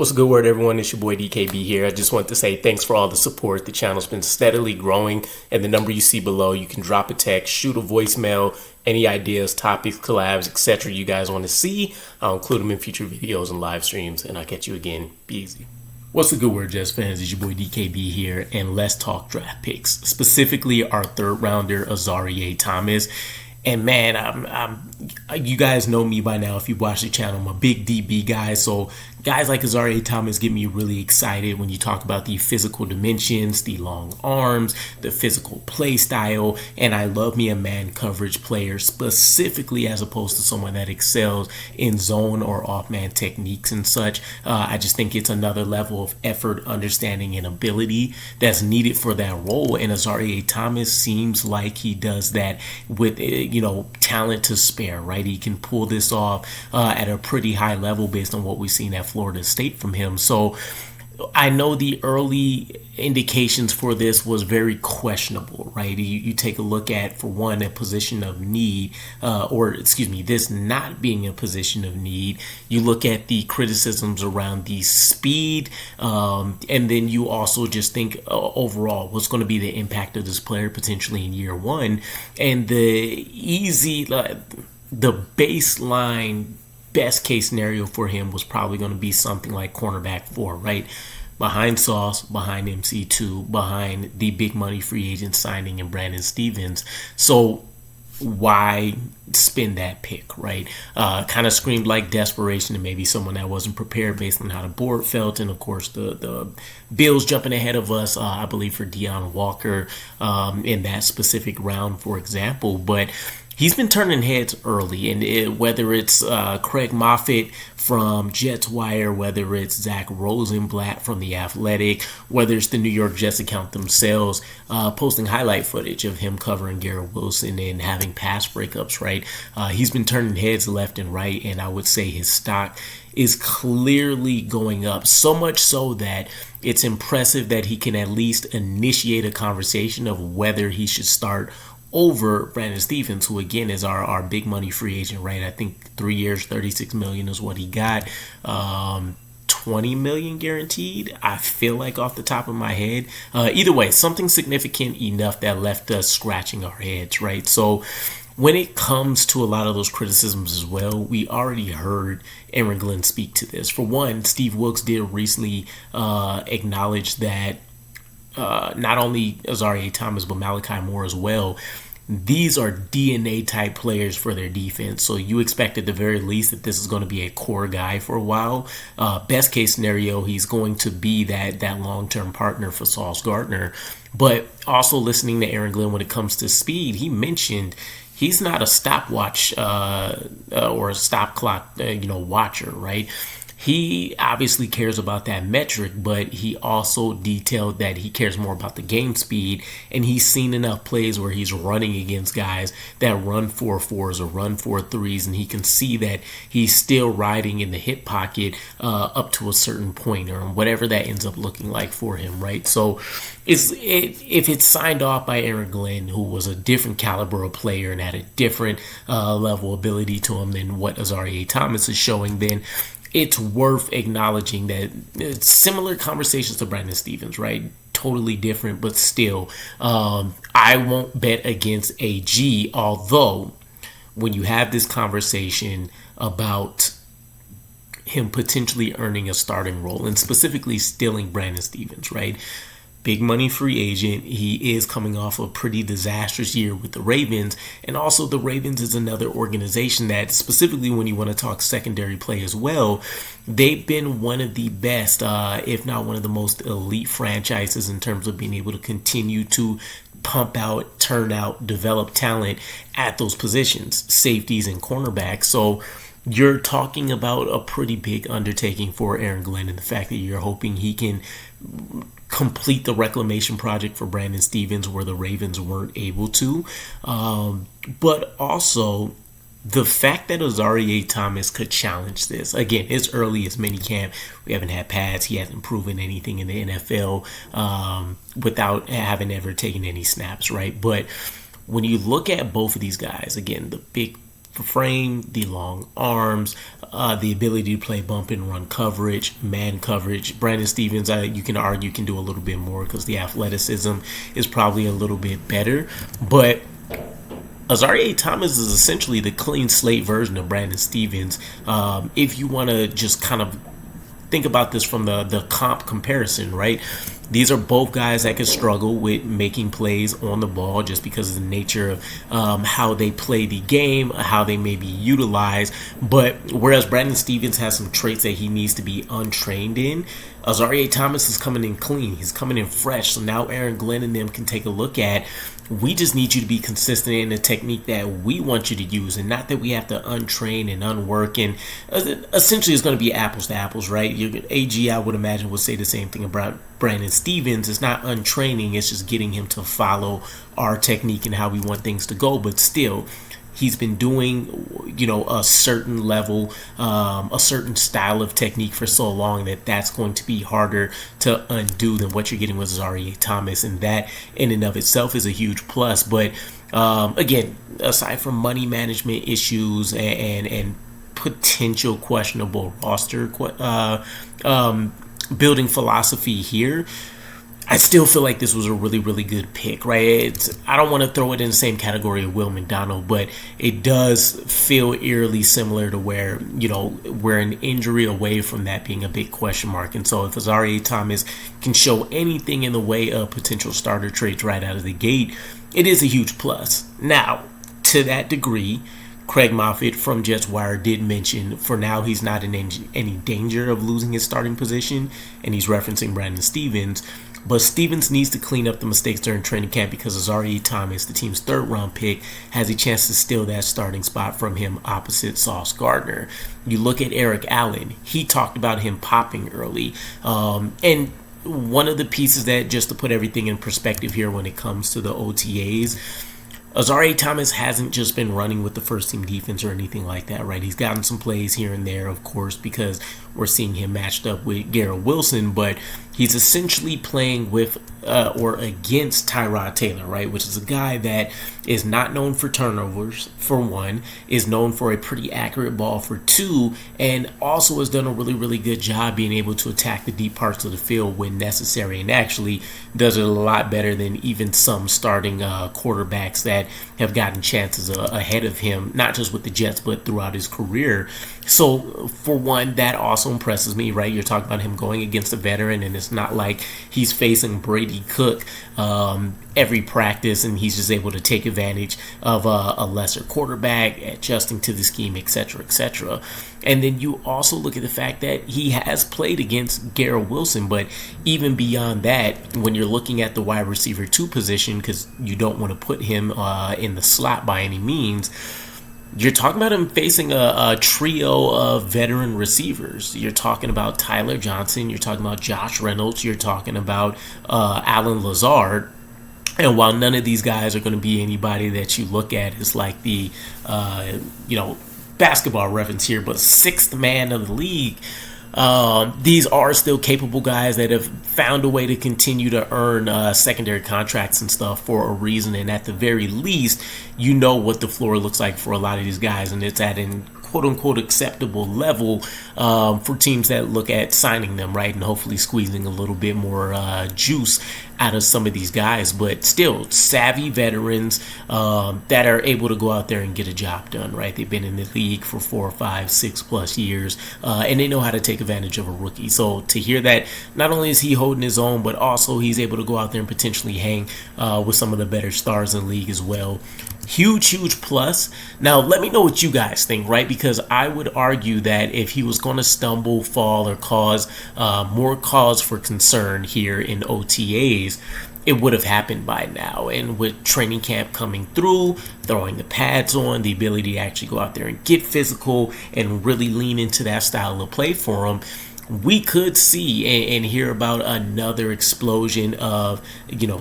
What's a good word, everyone? It's your boy DKB here. I just want to say thanks for all the support. The channel's been steadily growing, and the number you see below, you can drop a text, shoot a voicemail, any ideas, topics, collabs, etc. you guys want to see. I'll include them in future videos and live streams, and I'll catch you again. Be easy. What's a good word, Jets fans? It's your boy DKB here, and let's talk draft picks, specifically our third rounder, Azareye'h Thomas. And man, you guys know me by now if you watch the channel. I'm a big DB guy, so guys like Azareye'h Thomas get me really excited when you talk about the physical dimensions, the long arms, the physical play style, and I love me a man coverage player specifically as opposed to someone that excels in zone or off-man techniques and such. I just think it's another level of effort, understanding, and ability that's needed for that role, and Azareye'h Thomas seems like he does that with talent to spare, right? He can pull this off at a pretty high level based on what we've seen at Florida State from him. So I know the early indications for this was very questionable, right? You take a look at, for one, a position of need, this not being a position of need. You look at the criticisms around the speed, and then you also just think overall, what's going to be the impact of this player potentially in year one, and the baseline best case scenario for him was probably going to be something like cornerback 4, right? Behind Sauce, behind MC2, behind the big money free agent signing and Brandon Stephens. So why spin that pick, right? Kind of screamed like desperation and maybe someone that wasn't prepared based on how the board felt. And of course, the Bills jumping ahead of us, I believe, for Deion Walker in that specific round, for example. But he's been turning heads early, and whether it's Craig Moffitt from Jets Wire, whether it's Zach Rosenblatt from The Athletic, whether it's the New York Jets account themselves posting highlight footage of him covering Garrett Wilson and having pass breakups, right? He's been turning heads left and right, and I would say his stock is clearly going up, so much so that it's impressive that he can at least initiate a conversation of whether he should start over Brandon Stephens, who again is our big money free agent, right? I think 3 years, $36 million is what he got. 20 million guaranteed, I feel like, off the top of my head. Either way, something significant enough that left us scratching our heads, right? So when it comes to a lot of those criticisms as well, we already heard Aaron Glenn speak to this. For one, Steve Wilks did recently acknowledge that not only Azareye'h Thomas, but Malachi Moore as well, these are DNA type players for their defense. So you expect at the very least that this is going to be a core guy for a while. Best case scenario, he's going to be that long-term partner for Sauce Gardner. But also listening to Aaron Glenn when it comes to speed, he mentioned he's not a stopwatch or a stop clock watcher, right? He obviously cares about that metric, but he also detailed that he cares more about the game speed, and he's seen enough plays where he's running against guys that run 4.4s or run 4.3s, and he can see that he's still riding in the hip pocket up to a certain point, or whatever that ends up looking like for him, right? So if it's signed off by Aaron Glenn, who was a different caliber of player and had a different level ability to him than what Azareye'h Thomas is showing, then it's worth acknowledging that it's similar conversations to Brandon Stephens, right? Totally different, but still, I won't bet against AG, although when you have this conversation about him potentially earning a starting role and specifically stealing Brandon Stephens, right? Big money free agent. He is coming off a pretty disastrous year with the Ravens. And also the Ravens is another organization that, specifically when you want to talk secondary play as well, they've been one of the best, if not one of the most elite franchises in terms of being able to continue to pump out, turn out, develop talent at those positions, safeties and cornerbacks. So you're talking about a pretty big undertaking for Aaron Glenn, and the fact that you're hoping he can complete the reclamation project for Brandon Stephens where the Ravens weren't able to. But also the fact that Azareye'h Thomas could challenge this. Again, it's early, it's minicamp. We haven't had pads. He hasn't proven anything in the NFL without having ever taken any snaps, right? But when you look at both of these guys, again, the big frame, the long arms, the ability to play bump and run coverage, man coverage. Brandon Stephens, you can argue, can do a little bit more because the athleticism is probably a little bit better. But Azareye'h Thomas is essentially the clean slate version of Brandon Stephens. If you want to just kind of think about this from the comp comparison, right? These are both guys that can struggle with making plays on the ball just because of the nature of how they play the game, how they may be utilized. But whereas Brandon Stephens has some traits that he needs to be untrained in, Azareye'h Thomas is coming in clean. He's coming in fresh. So now Aaron Glenn and them can take a look at, we just need you to be consistent in the technique that we want you to use, and not that we have to untrain and unwork. And essentially it's going to be apples to apples, right? AG, I would imagine, would say the same thing about Brandon Stephens. It's not untraining, it's just getting him to follow our technique and how we want things to go. But still, he's been doing, a certain level, a certain style of technique for so long that's going to be harder to undo than what you're getting with Azareye'h Thomas. And that in and of itself is a huge plus. But again, aside from money management issues and potential questionable roster building philosophy here, I still feel like this was a really, really good pick, right? I don't want to throw it in the same category of Will McDonald, but it does feel eerily similar to where, we're an injury away from that being a big question mark. And so if Azareye'h Thomas can show anything in the way of potential starter traits right out of the gate, it is a huge plus. Now, to that degree, Craig Moffitt from Jets Wire did mention for now he's not in any danger of losing his starting position, and he's referencing Brandon Stephens. But Stephens needs to clean up the mistakes during training camp because Azareye'h Thomas, the team's third-round pick, has a chance to steal that starting spot from him opposite Sauce Gardner. You look at Eric Allen. He talked about him popping early. And one of the pieces that, just to put everything in perspective here when it comes to the OTAs, Azareye'h Thomas hasn't just been running with the first-team defense or anything like that, right? He's gotten some plays here and there, of course, because we're seeing him matched up with Garrett Wilson, but he's essentially playing with or against Tyrod Taylor, right? Which is a guy that is not known for turnovers, for one, is known for a pretty accurate ball, for two, and also has done a really, really good job being able to attack the deep parts of the field when necessary, and actually does it a lot better than even some starting quarterbacks that have gotten chances ahead of him, not just with the Jets, but throughout his career. So, for one, that also impresses me, right? You're talking about him going against a veteran, and it's not like he's facing Brady Cook every practice and he's just able to take advantage of a lesser quarterback, adjusting to the scheme, etc., etc. And then you also look at the fact that he has played against Garrett Wilson, but even beyond that, when you're looking at the wide receiver 2 position, because you don't want to put him in the slot by any means, you're talking about him facing a trio of veteran receivers. You're talking about Tyler Johnson. You're talking about Josh Reynolds. You're talking about Allen Lazard. And while none of these guys are going to be anybody that you look at as like the, basketball reference here, but sixth man of the league, these are still capable guys that have found a way to continue to earn secondary contracts and stuff for a reason. And at the very least, you know what the floor looks like for a lot of these guys, and it's at an quote-unquote acceptable level for teams that look at signing them, right, and hopefully squeezing a little bit more juice out of some of these guys. But still, savvy veterans that are able to go out there and get a job done, right? They've been in the league for 4, 5, 6 plus years, and they know how to take advantage of a rookie. So to hear that not only is he holding his own, but also he's able to go out there and potentially hang with some of the better stars in the league as well. Huge plus. Now, let me know what you guys think, right? Because I would argue that if he was going to stumble, fall, or cause more cause for concern here in OTAs, it would have happened by now. And with training camp coming through, throwing the pads on, the ability to actually go out there and get physical and really lean into that style of play for him, we could see and hear about another explosion of,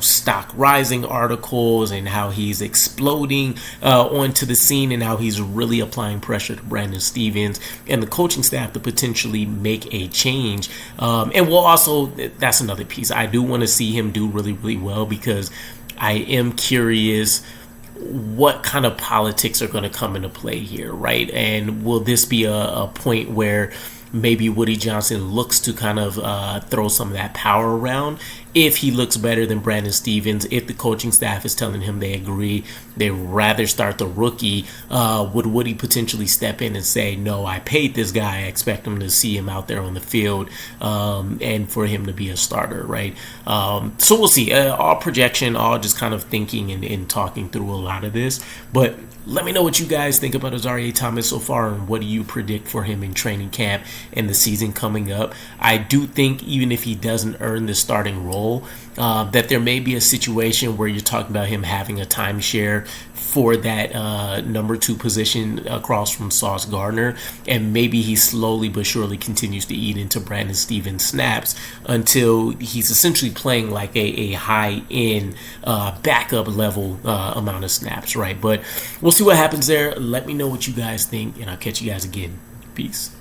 stock rising articles and how he's exploding onto the scene and how he's really applying pressure to Brandon Stephens and the coaching staff to potentially make a change. And we'll also, that's another piece. I do want to see him do really, really well because I am curious what kind of politics are going to come into play here, right? And will this be a point where maybe Woody Johnson looks to kind of throw some of that power around if he looks better than Brandon Stephens, if the coaching staff is telling him they agree, they'd rather start the rookie, would Woody potentially step in and say, no, I paid this guy, I expect him to see him out there on the field and for him to be a starter, right? So we'll see. All projection, all just kind of thinking and talking through a lot of this. But let me know what you guys think about Azareye'h Thomas so far, and what do you predict for him in training camp and the season coming up. I do think even if he doesn't earn the starting role, that there may be a situation where you're talking about him having a timeshare for that number 2 position across from Sauce Gardner, and maybe he slowly but surely continues to eat into Brandon Stephens snaps until he's essentially playing like a high-end backup level amount of snaps, right? But we'll see what happens there. Let me know what you guys think, and I'll catch you guys again. Peace.